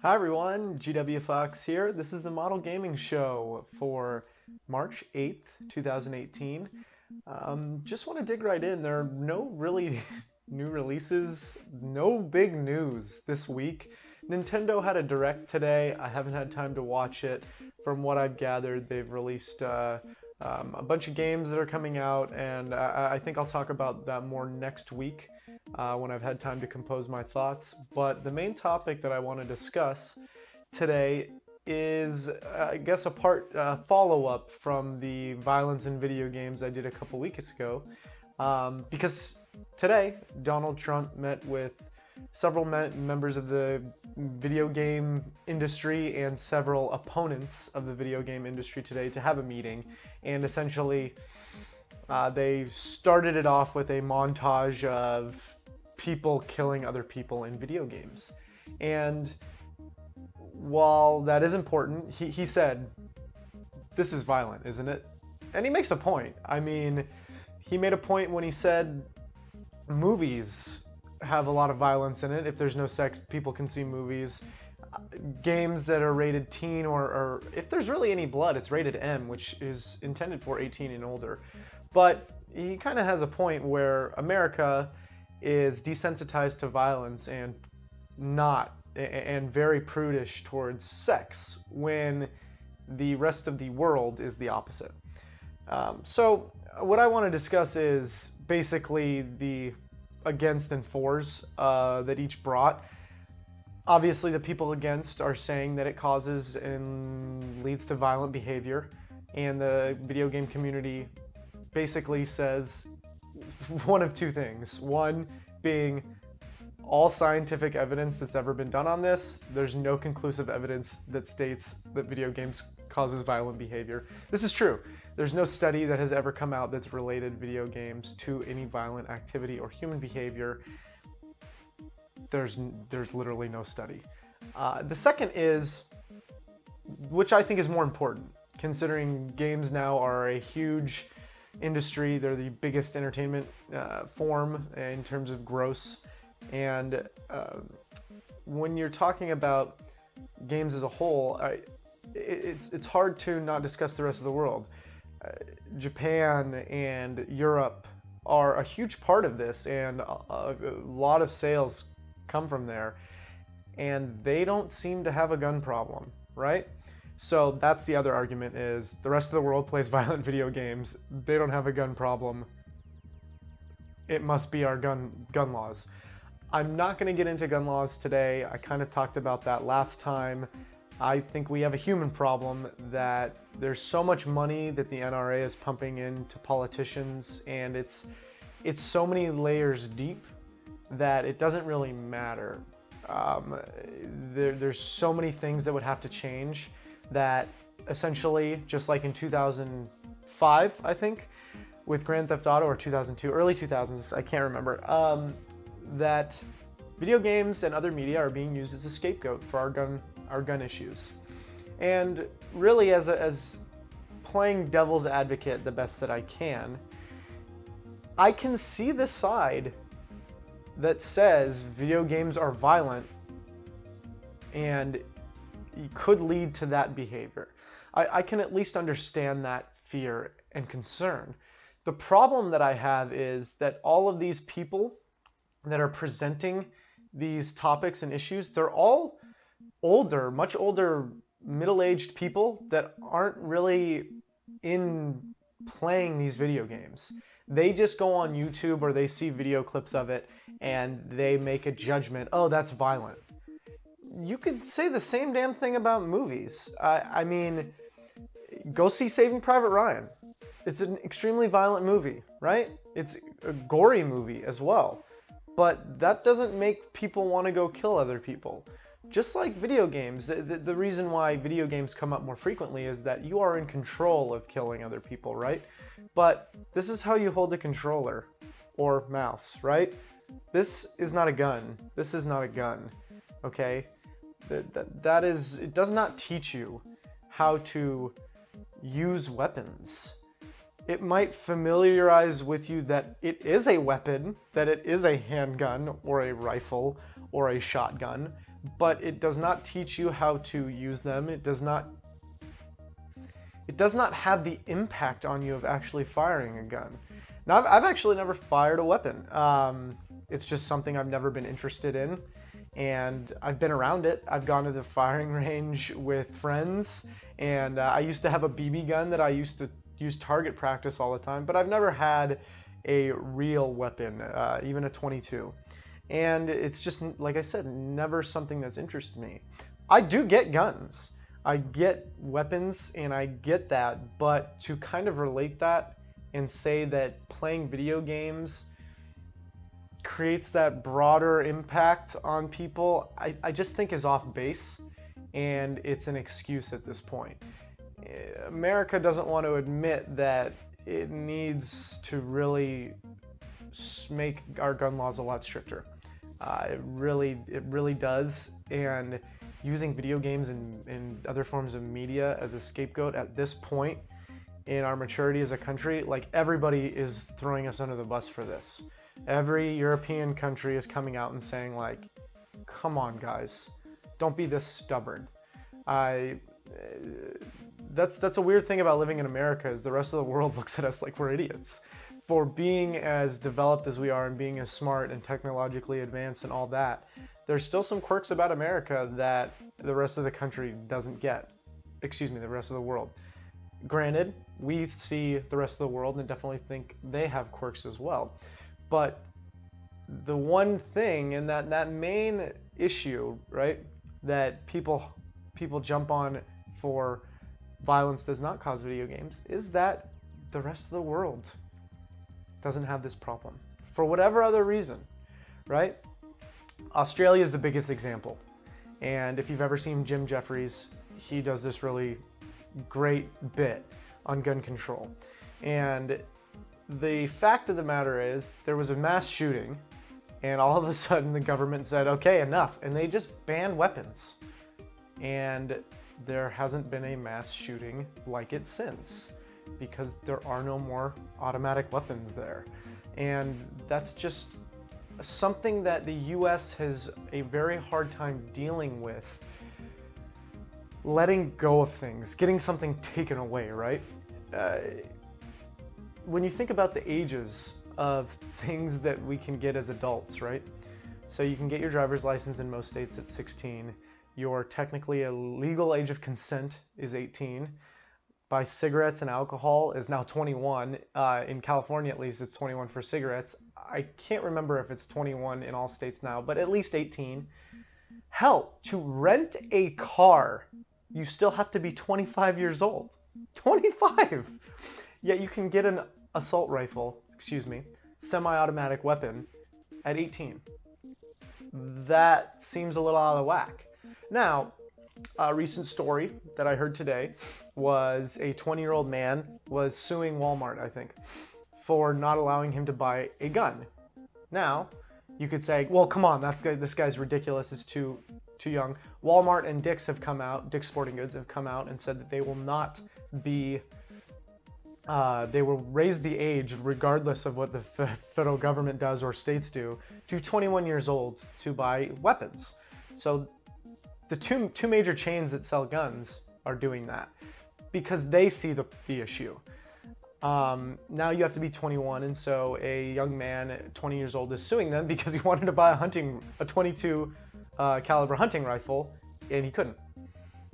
Hi everyone, GWFawkes here. This is the Model Gaming Show for March 8th, 2018. Just want to dig right in. There are no really new releases, no big news this week. Nintendo had a direct today. I haven't had time to watch it. From what I've gathered, they've released a bunch of games that are coming out, and I think I'll talk about that more next week when I've had time to compose my thoughts. But the main topic that I want to discuss today is, I guess, a follow-up from the violence in video games I did a couple weeks ago. Because today, Donald Trump met with several members of the video game industry and several opponents of the video game industry today to have a meeting. And essentially, they started it off with a montage of people killing other people in video games. And while that is important, he said, this is violent, isn't it? And he makes a point. I mean, he made a point when he said movies have a lot of violence in it. If there's no sex, people can see movies. Games that are rated teen, or if there's really any blood, it's rated M, which is intended for 18 and older. But he kind of has a point where America is desensitized to violence and very prudish towards sex, when the rest of the world is the opposite. So what I want to discuss is basically the against and fors that each brought. Obviously, the people against are saying that it causes and leads to violent behavior, and the video game community basically says one of two things. One being, all scientific evidence that's ever been done on this, there's no conclusive evidence that states that video games causes violent behavior. This is true. There's no study that has ever come out that's related video games to any violent activity or human behavior. There's literally no study. The second is, which I think is more important, considering games now are a huge industry. They're the biggest entertainment form in terms of gross. And when you're talking about games as a whole, it's hard to not discuss the rest of the world. Japan and Europe are a huge part of this, and a lot of sales come from there, and they don't seem to have a gun problem, right? So that's the other argument, is the rest of the world plays violent video games. They don't have a gun problem. It must be our gun laws. I'm not going to get into gun laws today. I kind of talked about that last time. I think we have a human problem, that there's so much money that the NRA is pumping into politicians, and it's so many layers deep that it doesn't really matter. There's so many things that would have to change, that essentially, just like in 2005, I think, with Grand Theft Auto, or 2002, early 2000s, I can't remember, that video games and other media are being used as a scapegoat for our gun issues. And really, as playing devil's advocate the best that I can see the side that says video games are violent and could lead to that behavior. I can at least understand that fear and concern. The problem that I have is that all of these people that are presenting these topics and issues, they're all older, much older, middle-aged people that aren't really in playing these video games. They just go on YouTube or they see video clips of it and they make a judgment, oh, that's violent. You could say the same damn thing about movies. I mean, go see Saving Private Ryan. It's an extremely violent movie, right? It's a gory movie as well. But that doesn't make people want to go kill other people. Just like video games, the reason why video games come up more frequently is that you are in control of killing other people, right? But this is how you hold a controller or mouse, right? This is not a gun. This is not a gun, okay? That is, it does not teach you how to use weapons. It might familiarize with you that it is a weapon, that it is a handgun or a rifle or a shotgun, but it does not teach you how to use them. It does not have the impact on you of actually firing a gun. Now, I've actually never fired a weapon. It's just something I've never been interested in, and I've been around it. I've gone to the firing range with friends, and I used to have a BB gun that I used to use target practice all the time, but I've never had a real weapon, even a .22. And it's just, like I said, never something that's interested me. I do get guns. I get weapons, and I get that, but to kind of relate that and say that playing video games creates that broader impact on people, I just think is off base, and it's an excuse at this point. America doesn't want to admit that it needs to really make our gun laws a lot stricter. It really does, and using video games and other forms of media as a scapegoat at this point in our maturity as a country, like, everybody is throwing us under the bus for this. Every European country is coming out and saying, like, come on guys, don't be this stubborn. That's a weird thing about living in America, is the rest of the world looks at us like we're idiots for being as developed as we are and being as smart and technologically advanced and all that. There's still some quirks about America that the rest of the country doesn't get. Excuse me, the rest of the world. Granted, we see the rest of the world and definitely think they have quirks as well. But the one thing, and that main issue, right, that people jump on for violence does not cause video games, is that the rest of the world doesn't have this problem for whatever other reason, right? Australia is the biggest example, and if you've ever seen Jim Jeffries, he does this really great bit on gun control. And the fact of the matter is, there was a mass shooting, and all of a sudden the government said, okay, enough, and they just banned weapons. And there hasn't been a mass shooting like it since, because there are no more automatic weapons there. And that's just something that the US has a very hard time dealing with, letting go of things, getting something taken away, right? When you think about the ages of things that we can get as adults, right? So you can get your driver's license in most states at 16. Your technically a legal age of consent is 18. Buy cigarettes and alcohol is now 21. In California, at least, it's 21 for cigarettes. I can't remember if it's 21 in all states now, but at least 18. Hell, to rent a car, you still have to be 25 years old. 25! Yet you can get an assault rifle, semi-automatic weapon at 18. That seems a little out of whack. Now, a recent story that I heard today was a 20-year-old man was suing Walmart, I think, for not allowing him to buy a gun. Now, you could say, well, come on, this guy's ridiculous, is too young. Walmart and Dick's Sporting Goods have come out and said that they will not be, they will raise the age, regardless of what the federal government does or states do, to 21 years old to buy weapons. So the two major chains that sell guns are doing that because they see the issue. Now you have to be 21, and so a young man at 20 years old is suing them because he wanted to buy a 22 caliber hunting rifle, and he couldn't.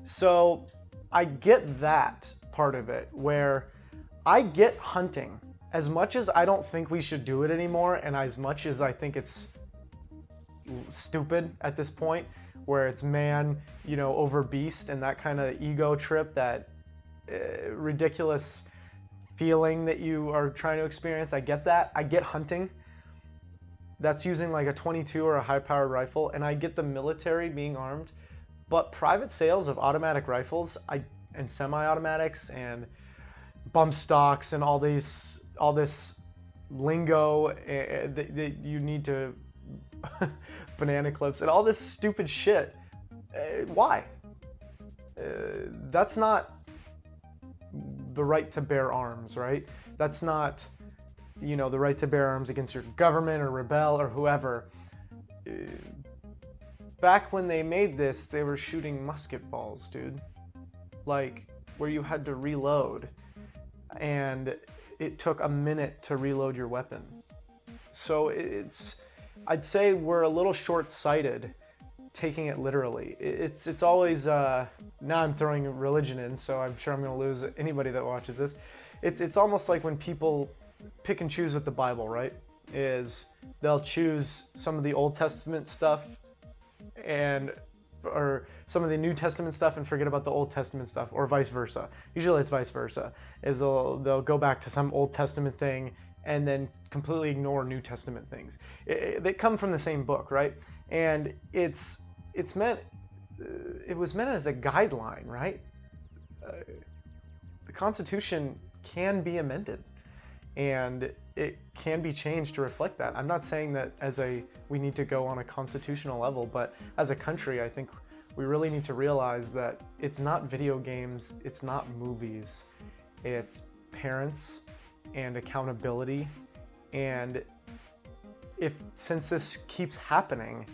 So I get that part of it, where I get hunting. As much as I don't think we should do it anymore, and as much as I think it's stupid at this point, where it's man, over beast, and that kind of ego trip, that ridiculous feeling that you are trying to experience. I get that. I get hunting. That's using like a 22 or a high-powered rifle, and I get the military being armed. But private sales of automatic rifles and semi-automatics and bump stocks and all this lingo that you need to banana clips and all this stupid shit. Why? That's not the right to bear arms, right? That's not, the right to bear arms against your government or rebel or whoever. back when they made this, they were shooting musket balls, dude. Like, where you had to reload, and it took a minute to reload your weapon. So I'd say we're a little short-sighted taking it literally. It's always, now I'm throwing religion in, so I'm sure I'm going to lose anybody that watches this. It's almost like when people pick and choose with the Bible, right? Is they'll choose some of the Old Testament stuff or some of the New Testament stuff and forget about the Old Testament stuff, or vice versa. Usually it's vice versa. Is they'll go back to some Old Testament thing and then completely ignore New Testament things. They come from the same book, right? And it was meant as a guideline, right? The Constitution can be amended, and it can be changed to reflect that. I'm not saying that we need to go on a constitutional level, but as a country, I think we really need to realize that it's not video games, it's not movies, it's parents and accountability. And since this keeps happening,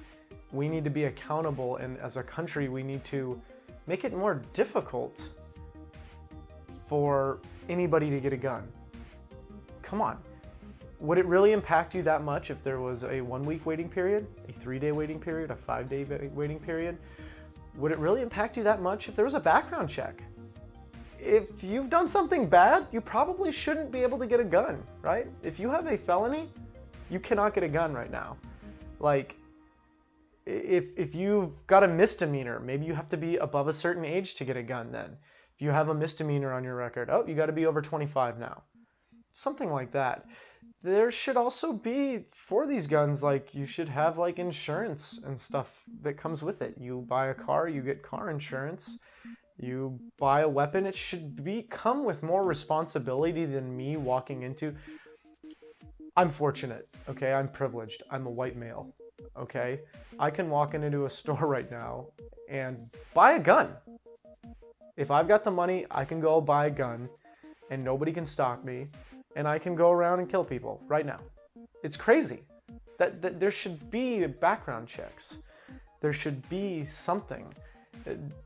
we need to be accountable, and as a country, we need to make it more difficult for anybody to get a gun. Come on. Would it really impact you that much if there was a 1-week waiting period, a 3-day waiting period, a 5-day waiting period? Would it really impact you that much if there was a background check? If you've done something bad, you probably shouldn't be able to get a gun, right? If you have a felony, you cannot get a gun right now. Like, if you've got a misdemeanor, maybe you have to be above a certain age to get a gun then. If you have a misdemeanor on your record, oh, you got to be over 25 now. Something like that. There should also be, for these guns, like, you should have like insurance and stuff that comes with it. You buy a car, you get car insurance. You buy a weapon, it should come with more responsibility than me walking into. I'm fortunate, okay? I'm privileged. I'm a white male, okay? I can walk into a store right now and buy a gun. If I've got the money, I can go buy a gun and nobody can stop me, and I can go around and kill people right now. It's crazy. That there should be background checks. There should be something.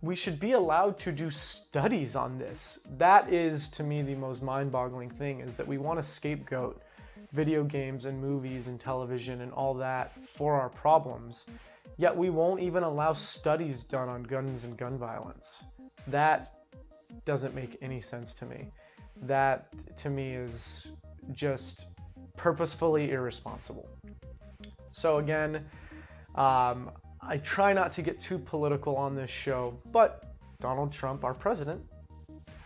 We should be allowed to do studies on this. That is, to me, the most mind-boggling thing, is that we want to scapegoat video games and movies and television and all that for our problems, yet we won't even allow studies done on guns and gun violence. That doesn't make any sense to me. That, to me, is just purposefully irresponsible. So again, I try not to get too political on this show, but Donald Trump, our president,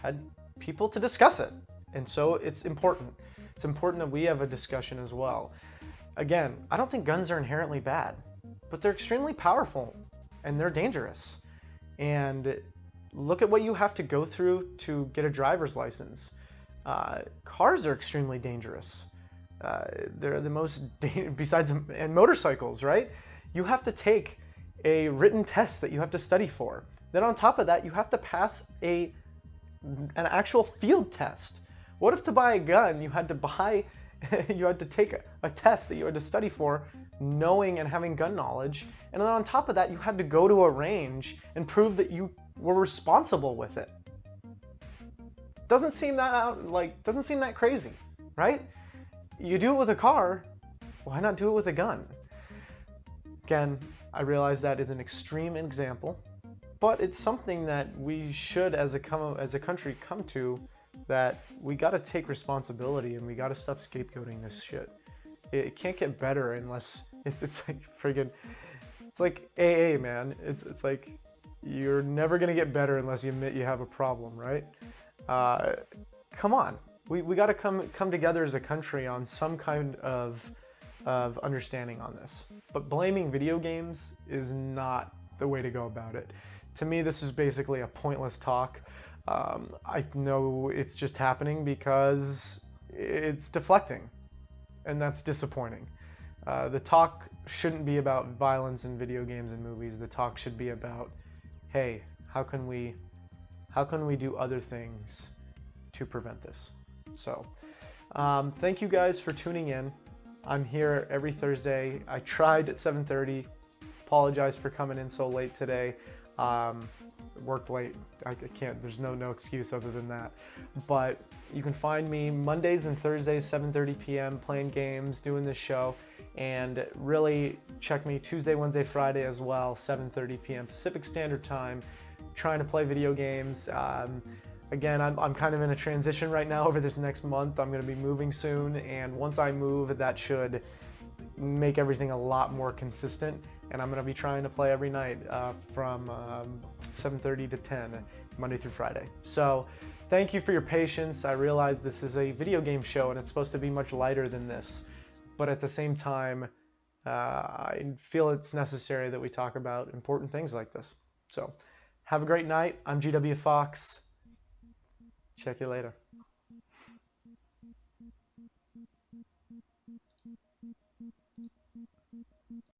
had people to discuss it. And so it's important. It's important that we have a discussion as well. Again, I don't think guns are inherently bad, but they're extremely powerful and they're dangerous. And look at what you have to go through to get a driver's license. Cars are extremely dangerous. They're the most besides, and motorcycles, right? You have to take a written test that you have to study for. Then on top of that, you have to pass an actual field test. What if to buy a gun, you had to take a test that you had to study for, knowing and having gun knowledge, and then on top of that, you had to go to a range and prove that you were responsible with it. Doesn't seem that crazy, right? You do it with a car, why not do it with a gun? Again, I realize that is an extreme example, but it's something that we should, as a country, come to, that we got to take responsibility and we got to stop scapegoating this shit. It can't get better unless it's like friggin', it's like AA, man. It's like you're never gonna get better unless you admit you have a problem, right? Come on, we got to come together as a country on some kind of understanding on this. But blaming video games is not the way to go about it. To me, this is basically a pointless talk. I know it's just happening because it's deflecting, and that's disappointing. The talk shouldn't be about violence in video games and movies. The talk should be about, hey, how can we do other things to prevent this? So, thank you guys for tuning in. I'm here every Thursday. I tried at 7:30, apologize for coming in so late today. Worked late. I can't. There's no excuse other than that. But you can find me Mondays and Thursdays, 7:30 p.m. playing games, doing this show, and really check me Tuesday, Wednesday, Friday as well, 7:30 p.m. Pacific Standard Time, trying to play video games. Again, I'm kind of in a transition right now over this next month. I'm going to be moving soon, and once I move, that should make everything a lot more consistent. And I'm going to be trying to play every night from 7:30 to 10, Monday through Friday. So thank you for your patience. I realize this is a video game show, and it's supposed to be much lighter than this. But at the same time, I feel it's necessary that we talk about important things like this. So have a great night. I'm GWFawkes. Check you later.